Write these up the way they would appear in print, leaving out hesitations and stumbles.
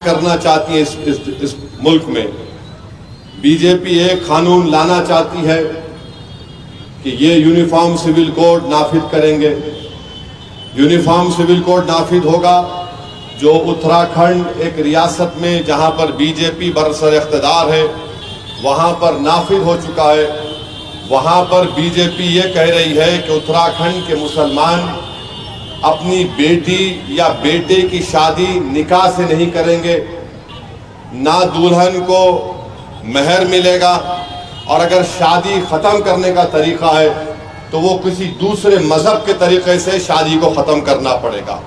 करना चाहती है इस मुल्क में। बीजेपी एक कानून लाना चाहती है कि ये यूनिफॉर्म सिविल कोड नाफिज करेंगे। यूनिफॉर्म सिविल कोड नाफिज होगा जो उत्तराखंड एक रियासत में जहां पर बीजेपी बरसर इख्तिदार है वहां पर नाफिज हो चुका है। वहां पर बीजेपी ये कह रही है कि उत्तराखंड के मुसलमान अपनी बेटी या बेटे की शादी निकाह से नहीं करेंगे, ना दुल्हन को महर मिलेगा, और अगर शादी खत्म करने का तरीका है तो वो किसी दूसरे मजहब के तरीके से शादी को खत्म करना पड़ेगा।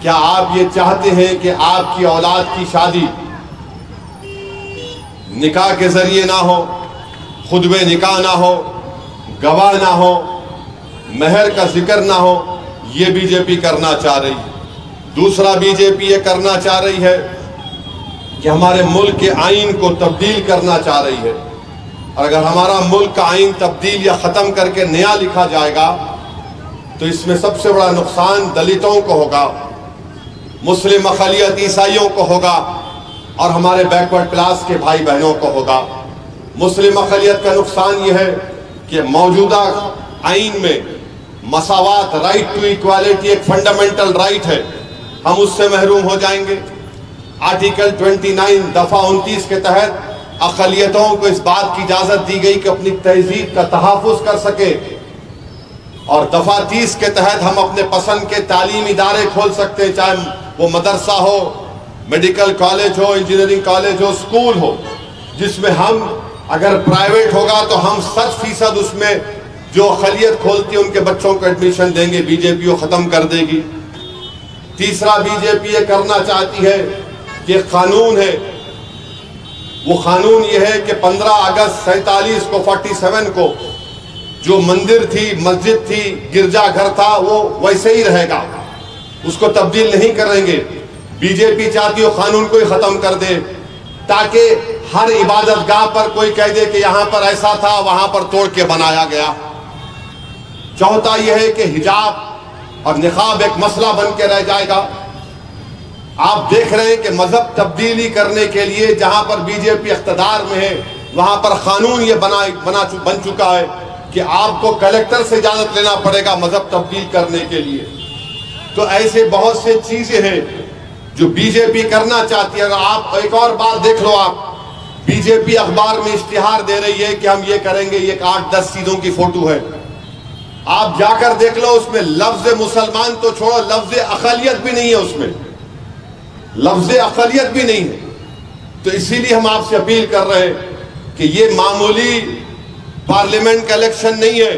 क्या आप ये चाहते हैं कि आपकी औलाद की शादी निकाह के जरिए ना हो, खुतबे निकाह ना हो, गवाह ना हो, महर का जिक्र ना हो? ये बीजेपी करना चाह रही है। दूसरा, बीजेपी ये करना चाह रही है कि हमारे मुल्क के आइन को तब्दील करना चाह रही है, और अगर हमारा मुल्क का आइन तब्दील या ख़त्म करके नया लिखा जाएगा तो इसमें सबसे बड़ा नुकसान दलितों को होगा, मुस्लिम अक़लियत ईसाइयों को होगा, और हमारे बैकवर्ड क्लास के भाई बहनों को होगा। मुस्लिम अक़लियत का नुकसान यह है कि मौजूदा आइन में मसावात, राइट टू इक्वालिटी एक फंडामेंटल राइट है, हम उससे महरूम हो जाएंगे। आर्टिकल 29 दफा 29 के तहत अक़लियतों को इस बात की इजाजत दी गई कि अपनी तहजीब का तहफ़्फ़ुज़ कर सके, और दफा 30 के तहत हम अपने पसंद के तालीमी इदारे खोल सकते हैं, चाहे वो मदरसा हो, मेडिकल कॉलेज हो, इंजीनियरिंग कॉलेज हो, स्कूल हो, जिसमें हम, अगर प्राइवेट होगा तो हम 100% उसमें जो अक़लियत खोलती है उनके बच्चों को एडमिशन देंगे। बीजेपी को ख़त्म कर देगी। तीसरा, बीजेपी ये करना चाहती है कि कानून है, वो कानून ये है कि 15 अगस्त 47 को 47 को जो मंदिर थी, मस्जिद थी, गिरजाघर था, वो वैसे ही रहेगा, उसको तब्दील नहीं करेंगे। बीजेपी चाहती है कानून को ही ख़त्म कर दे, ताकि हर इबादत गाह पर कोई कह दे कि यहां पर ऐसा था, वहां पर तोड़ के बनाया गया। चौथा यह है कि हिजाब और निकाब एक मसला बन के रह जाएगा। आप देख रहे हैं कि मजहब तब्दीली करने के लिए जहां पर बीजेपी इख्तिदार में है वहां पर कानून ये बन चुका है कि आपको कलेक्टर से इजाजत लेना पड़ेगा मजहब तब्दील करने के लिए। तो ऐसे बहुत से चीजें हैं जो बीजेपी करना चाहती है। अगर आप एक और बात देख लो, आप बीजेपी अखबार में इश्तिहार दे रही है कि हम ये करेंगे, ये 8-10 चीजों की फोटो है, आप जाकर देख लो, उसमें लफ्ज मुसलमान तो छोड़ो, लफ्ज अक़लियत भी नहीं है, उसमें लफ्ज अक़लियत भी नहीं है। तो इसीलिए हम आपसे अपील कर रहे हैं कि ये मामूली पार्लियामेंट का इलेक्शन नहीं है,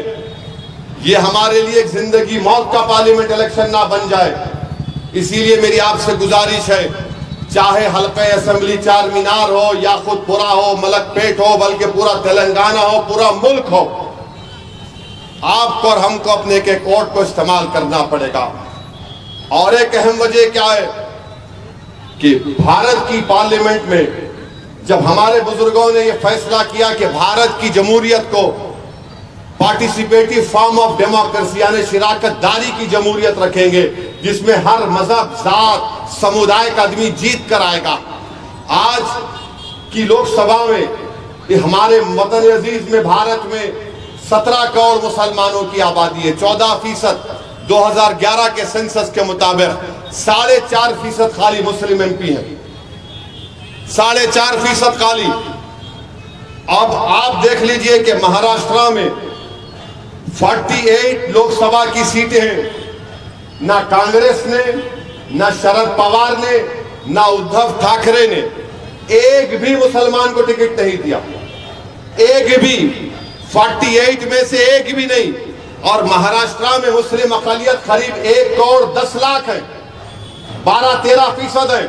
ये हमारे लिए एक जिंदगी मौत का पार्लियामेंट इलेक्शन ना बन जाए। इसीलिए मेरी आपसे गुजारिश है, चाहे हल्का असेंबली चार मीनार हो, याकूतपुरा हो, मलकपेट हो, बल्कि पूरा तेलंगाना हो, पूरा मुल्क हो, आपको और हमको अपने के कोर्ट को इस्तेमाल करना पड़ेगा। और एक अहम वजह क्या है कि भारत की पार्लियामेंट में जब हमारे बुजुर्गों ने यह फैसला किया कि भारत की जमहूरियत को पार्टिसिपेटिव फॉर्म ऑफ डेमोक्रेसी यानी शिराकतदारी की जमहूरियत रखेंगे, जिसमें हर मजहब, जात, समुदाय का आदमी जीत कर आएगा। आज की लोकसभा में हमारे वतन अजीज में भारत में 17 करोड़ मुसलमानों की आबादी है, 14% 2011 के सेंसस के मुताबिक 4.5% खाली मुस्लिम एमपी हैं, 4.5% खाली। अब आप देख लीजिए कि महाराष्ट्र में 48 लोकसभा की सीटें हैं, ना कांग्रेस ने, ना शरद पवार ने, ना उद्धव ठाकरे ने एक भी मुसलमान को टिकट नहीं दिया, एक भी, 48 में से एक भी नहीं। और महाराष्ट्र में मुस्लिम अक़लियत करीब 1 करोड़ 10 लाख है, 12-13% है।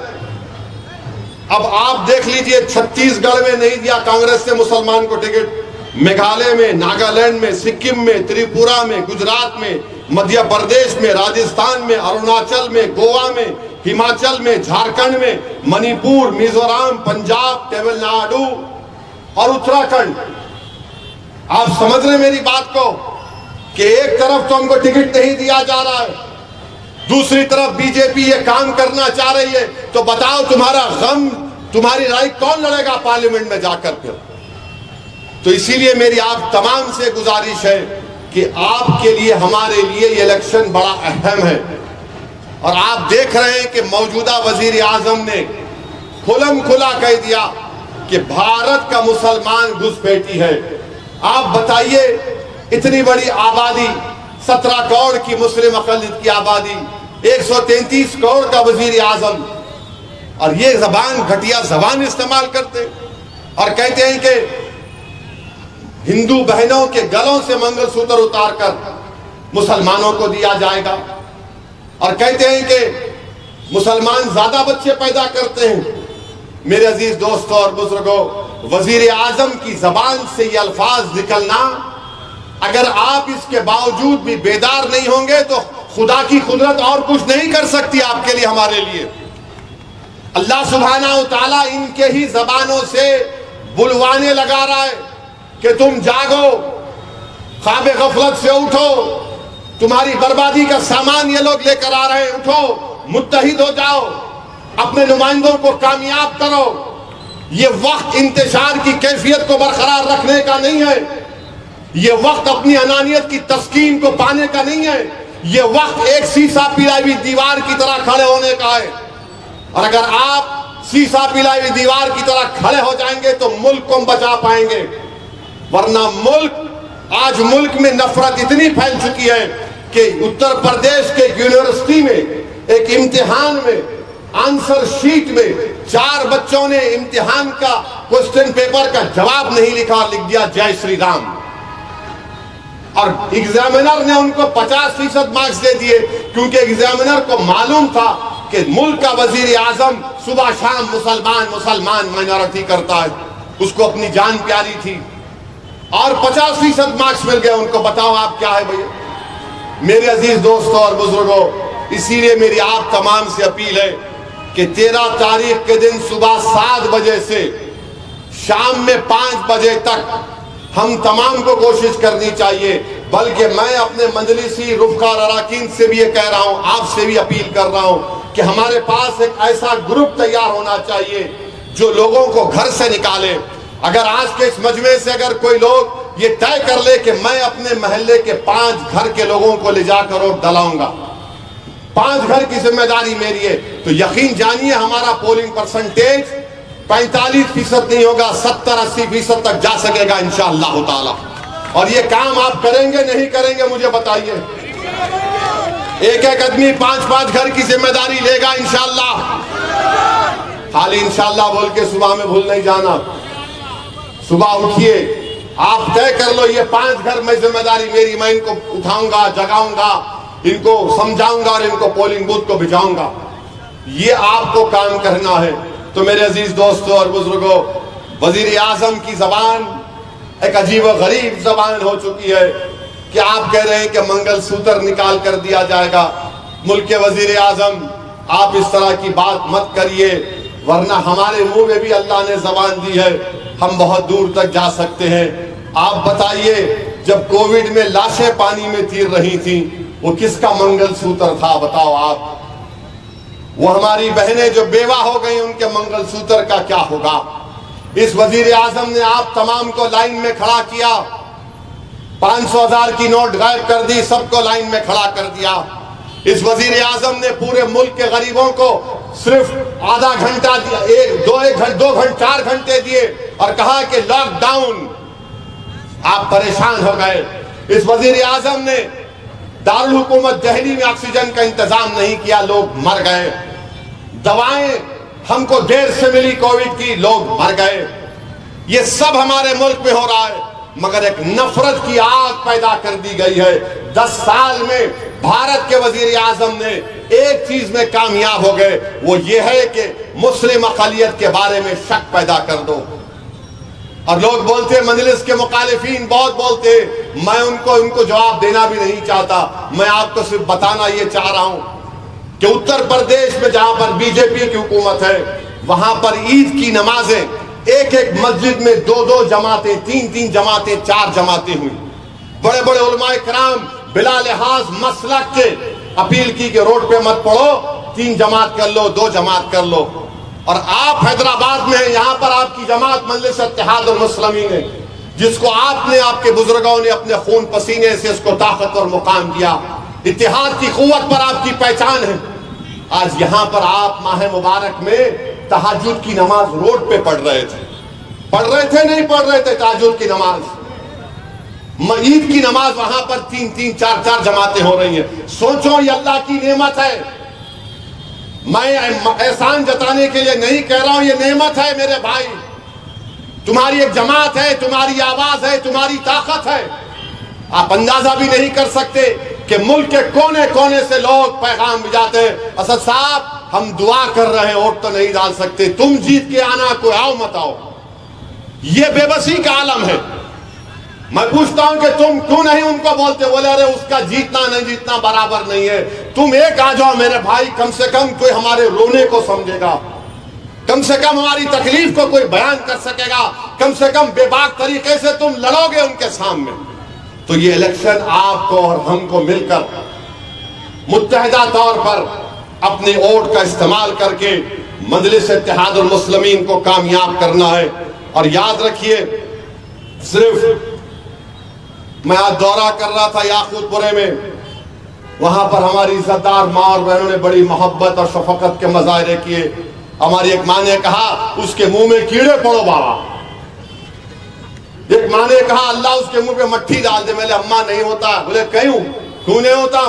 अब आप देख लीजिए, छत्तीसगढ़ में नहीं दिया कांग्रेस ने मुसलमान को टिकट, मेघालय में, नागालैंड में, सिक्किम में, त्रिपुरा में, गुजरात में, मध्य प्रदेश में, राजस्थान में, अरुणाचल में, गोवा में, हिमाचल में, झारखंड में, मणिपुर, मिजोरम, पंजाब, तमिलनाडु और उत्तराखंड। आप समझ रहे मेरी बात को कि एक तरफ तो हमको टिकट नहीं दिया जा रहा है, दूसरी तरफ बीजेपी ये काम करना चाह रही है, तो बताओ तुम्हारा गम, तुम्हारी लड़ाई कौन लड़ेगा पार्लियामेंट में जाकर फिर? तो इसीलिए मेरी आप तमाम से गुजारिश है कि आपके लिए, हमारे लिए ये इलेक्शन बड़ा अहम है। और आप देख रहे हैं कि मौजूदा वजीर आजम ने खुलम खुला कह दिया कि भारत का मुसलमान घुसपैठी है। आप बताइए, इतनी बड़ी आबादी, 17 करोड़ की मुस्लिम अक़लियत की आबादी, 133 करोड़ का वजीर आजम, और ये जबान, घटिया जबान इस्तेमाल करते और कहते हैं कि हिंदू बहनों के गलों से मंगलसूत्र उतारकर मुसलमानों को दिया जाएगा, और कहते हैं कि मुसलमान ज्यादा बच्चे पैदा करते हैं। मेरे अजीज दोस्तों और बुजुर्गों, वजीर आजम की जबान से ये अल्फाज निकलना, अगर आप इसके बावजूद भी बेदार नहीं होंगे तो खुदा की कुदरत और कुछ नहीं कर सकती आपके लिए, हमारे लिए। अल्लाह सुब्हानहू तआला इनके ही जबानों से बुलवाने लगा रहा है कि तुम जागो, ख्वाब गफलत से उठो, तुम्हारी बर्बादी का सामान ये लोग लेकर आ रहे हैं, उठो, मुत्तहिद हो जाओ, अपने नुमाइंदों को कामयाब करो। ये वक्त इंतशार की कैफियत को बरकरार रखने का नहीं है, ये वक्त अपनी अनानियत की तस्कीन को पाने का नहीं है, ये वक्त एक शीशा पिलाई हुई दीवार की तरह खड़े होने का है। और अगर आप शीशा पिलाई हुई दीवार की तरह खड़े हो जाएंगे तो मुल्क को हम बचा पाएंगे, वरना आज मुल्क में नफरत इतनी फैल चुकी है कि उत्तर प्रदेश के यूनिवर्सिटी में एक इम्तिहान में आंसर शीट में 4 बच्चों ने इम्तिहान का क्वेश्चन पेपर का जवाब नहीं लिखा, लिख दिया जय श्री राम, और एग्जामिनर ने उनको 50% मार्क्स दे दिए, क्योंकि एग्जामिनर को मालूम था कि मुल्क का वजीर आजम सुबह शाम मुसलमान माइनॉरिटी करता है, उसको अपनी जान प्यारी थी, और 50% मार्क्स मिल गए उनको। बताओ आप क्या है भैया? मेरे अजीज दोस्तों और बुजुर्गों, इसीलिए मेरी आप तमाम से अपील है कि 13 तारीख के दिन सुबह 7 बजे से शाम में 5 बजे तक हम तमाम को कोशिश करनी चाहिए। बल्कि मैं अपने मजलिसी रुफ़कार अराकीन से भी ये कह रहा हूँ, आपसे भी अपील कर रहा हूँ कि हमारे पास एक ऐसा ग्रुप तैयार होना चाहिए जो लोगों को घर से निकाले। अगर आज के इस मजमे से अगर कोई लोग ये तय कर ले कि मैं अपने मोहल्ले के 5 घर के लोगों को ले जाकर और दलाऊंगा, 5 घर की जिम्मेदारी मेरी है, तो यकीन जानिए हमारा पोलिंग परसेंटेज 45% नहीं होगा, 70-80% तक जा सकेगा इंशाअल्लाह ताला। और ये काम आप करेंगे नहीं करेंगे मुझे बताइए? एक आदमी 5-5 घर की जिम्मेदारी लेगा इंशाअल्लाह। खाली इंशाअल्लाह बोल के सुबह में भूल नहीं जाना। सुबह उठिए, आप तय कर लो ये 5 घर में जिम्मेदारी मेरी, मैं इनको उठाऊंगा, जगाऊंगा, इनको समझाऊंगा और इनको पोलिंग बूथ को भिजाऊंगा। ये आपको काम करना है। तो मेरे अजीज दोस्तों और बुजुर्गों, वजीर आजम की जबान एक अजीब व गरीब जबान हो चुकी है कि आप कह रहे हैं कि मंगलसूत्र निकाल कर दिया जाएगा। मुल्क के वजीर आजम, आप इस तरह की बात मत करिए, वरना हमारे मुंह में भी अल्लाह ने जबान दी है, हम बहुत दूर तक जा सकते हैं। आप बताइए, जब कोविड में लाशें पानी में तैर रही थी, वो किसका मंगलसूत्र था? बताओ आप। वो हमारी बहनें जो बेवा हो गई, उनके मंगलसूत्र का क्या होगा? इस वजीर आजम ने आप तमाम को लाइन में खड़ा किया, 500,000 की नोट गायब कर दी, सबको लाइन में खड़ा कर दिया। इस वजीर आजम ने पूरे मुल्क के गरीबों को सिर्फ आधा घंटा दिया, 4 घंटे दिए और कहा कि लॉकडाउन। आप परेशान हो गए। इस वजीर आजम ने दारुल हुकूमत दिल्ली में ऑक्सीजन का इंतजाम नहीं किया, लोग मर गए। दवाएं हमको देर से मिली कोविड की, लोग मर गए। ये सब हमारे मुल्क में हो रहा है, मगर एक नफरत की आग पैदा कर दी गई है। 10 साल में भारत के वजीर आजम ने एक चीज में कामयाब हो गए, वो ये है कि मुस्लिम अक़लियत के बारे में शक पैदा कर दो। और लोग बोलते, मजलिस के मुखालिफिन बहुत बोलते, मैं उनको जवाब देना भी नहीं चाहता। मैं आपको सिर्फ बताना ये चाह रहा हूं कि उत्तर प्रदेश में जहां पर बीजेपी की हुकूमत है, वहां पर ईद की नमाजें एक मस्जिद में 2-2 जमातें, 3-3 जमातें, 4 जमातें हुई। बड़े बड़े उलमाए कराम बिला लिहाज मसलक के अपील की कि रोड पे मत पड़ो, 3 जमात कर लो, 2 जमात कर लो। और आप हैदराबाद में हैं, यहाँ पर आपकी जमात मजलिस इत्तेहादुल मुस्लिमीन है, जिसको आपने, आपके बुजुर्गों ने अपने खून पसीने से इसको ताकत और मुकाम दिया। इत्तेहाद की कुव्वत पर आपकी पहचान है। आज यहाँ पर आप माह मुबारक में तहज्जुद की नमाज रोड पे पढ़ रहे थे, नहीं पढ़ रहे थे तहज्जुद की नमाज। ईद की नमाज वहां पर 3-3, 4-4 जमातें हो रही हैं। सोचो, ये अल्लाह की नेमत है। मैं एहसान जताने के लिए नहीं कह रहा हूं, ये नेमत है मेरे भाई। तुम्हारी एक जमात है, तुम्हारी आवाज है, तुम्हारी ताकत है। आप अंदाजा भी नहीं कर सकते कि मुल्क के कोने कोने से लोग पैगाम भिजाते हैं, असद साहब हम दुआ कर रहे हैं, वोट तो नहीं डाल सकते, तुम जीत के आना, कोई आओ मत आओ। ये बेबसी का आलम है। मैं पूछता हूं कि तुम क्यों नहीं उनको बोलते? बोले अरे उसका जीतना नहीं जीतना बराबर नहीं है, तुम एक आ जाओ मेरे भाई, कम से कम कोई हमारे रोने को समझेगा, कम से कम हमारी तकलीफ को कोई बयान कर सकेगा, कम से कम बेबाक तरीके से तुम लड़ोगे उनके सामने। तो ये इलेक्शन आपको और हमको मिलकर मुत्तहिदा तौर पर अपने वोट का इस्तेमाल करके मजलिस इत्तेहादुल मुस्लिमीन को कामयाब करना है। और याद रखिए, सिर्फ मैं आज दौरा कर रहा था याकूतपुरे में, वहां पर हमारी इज्जतदार माँ और बहनों ने बड़ी मोहब्बत और शफकत के मुजाहरे किए। हमारी एक माँ ने कहा उसके मुंह में कीड़े पड़ो बाबा, एक माँ ने कहा अल्लाह उसके मुंह पे मट्ठी डाल दे। मैंने अम्मा नहीं होता। बोले क्यों नहीं होता?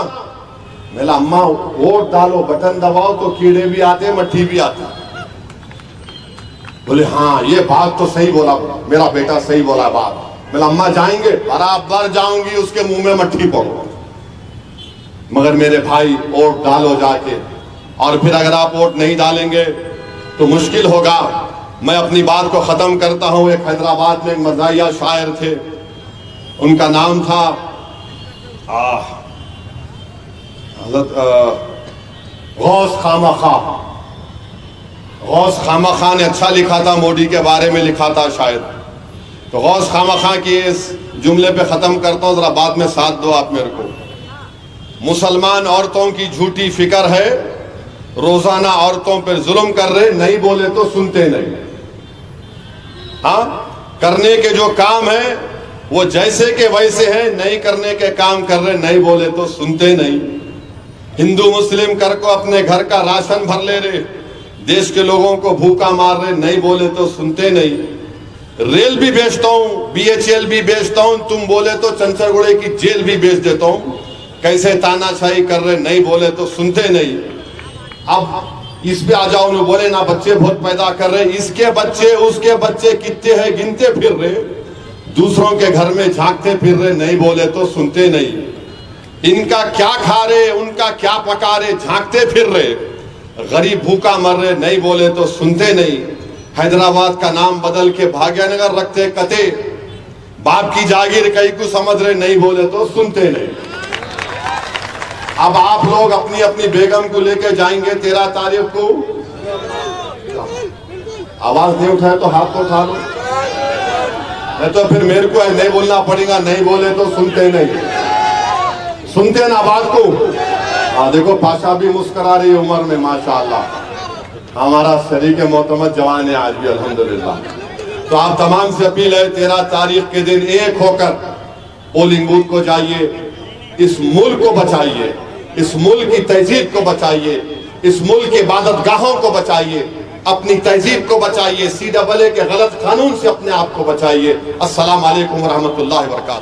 मैंने अम्मा वोट डालो, बटन दबाओ तो कीड़े भी आते, मट्ठी भी आती। बोले हाँ ये बात तो सही बोला, मेरा बेटा सही बोला बात। मैंने अम्मा जाएंगे? बराबर जाऊंगी, उसके मुंह में मट्ठी पड़ो। मगर मेरे भाई वोट डालो जाके, और फिर अगर आप वोट नहीं डालेंगे तो मुश्किल होगा। मैं अपनी बात को खत्म करता हूं। एक हैदराबाद में एक मज़ाहिया शायर थे, उनका नाम था गौस खामा खा ने अच्छा लिखा था, मोदी के बारे में लिखा था शायद। तो गौस खामा खा की इस जुमले पे ख़त्म करता हूँ, ज़रा बाद में साथ दो आप मेरे को। मुसलमान औरतों की झूठी फिक्र है, रोजाना औरतों पर जुल्म कर रहे, नहीं बोले तो सुनते नहीं। हाँ, करने के जो काम है वो जैसे के वैसे हैं, नहीं करने के काम कर रहे, नहीं बोले तो सुनते नहीं। हिंदू मुस्लिम कर को अपने घर का राशन भर ले रहे, देश के लोगों को भूखा मार रहे, नहीं बोले तो सुनते नहीं। रेल भी बेचता हूँ, BHL भी बेचता हूँ, तुम बोले तो चंचरगुड़े की जेल भी बेच देता हूँ। कैसे तानाशाही कर रहे, नहीं बोले तो सुनते नहीं। अब इस पे आ जाओ, बोले ना बच्चे बहुत पैदा कर रहे, इसके बच्चे उसके बच्चे कितने हैं गिनते फिर रहे, दूसरों के घर में झांकते फिर रहे, नहीं बोले तो सुनते नहीं। इनका क्या खा रहे, उनका क्या पका रहे, झांकते फिर रहे, गरीब भूखा मर रहे, नहीं बोले तो सुनते नहीं। हैदराबाद का नाम बदल के भाग्यनगर रखते कते, बाप की जागीर कई को समझ रहे, नहीं बोले तो सुनते नहीं। अब आप लोग अपनी अपनी बेगम को लेके जाएंगे 13 तारीख को, आवाज नहीं उठाए तो हाथ तो उठा लो, नहीं तो फिर मेरे को नहीं बोलना पड़ेगा, नहीं बोले तो सुनते नहीं। सुनते ना बात को। देखो पाशा भी मुस्कुरा रही उम्र में माशाअल्लाह, हमारा शरीक मोहतमद जवान है आज भी अल्हम्दुलिल्लाह। तो आप तमाम से अपील है, 13 तारीख के दिन एक होकर पोलिंग बूथ को जाइए, इस मुल्क को बचाइए, इस मुल्क की तहजीब को बचाइए, इस मुल्क के इबादत गाहों को बचाइए, अपनी तहजीब को बचाइए, CAA के गलत कानून से अपने आप को बचाइए। अस्सलाम वालेकुम व रहमतुल्लाहि व बरकातहू।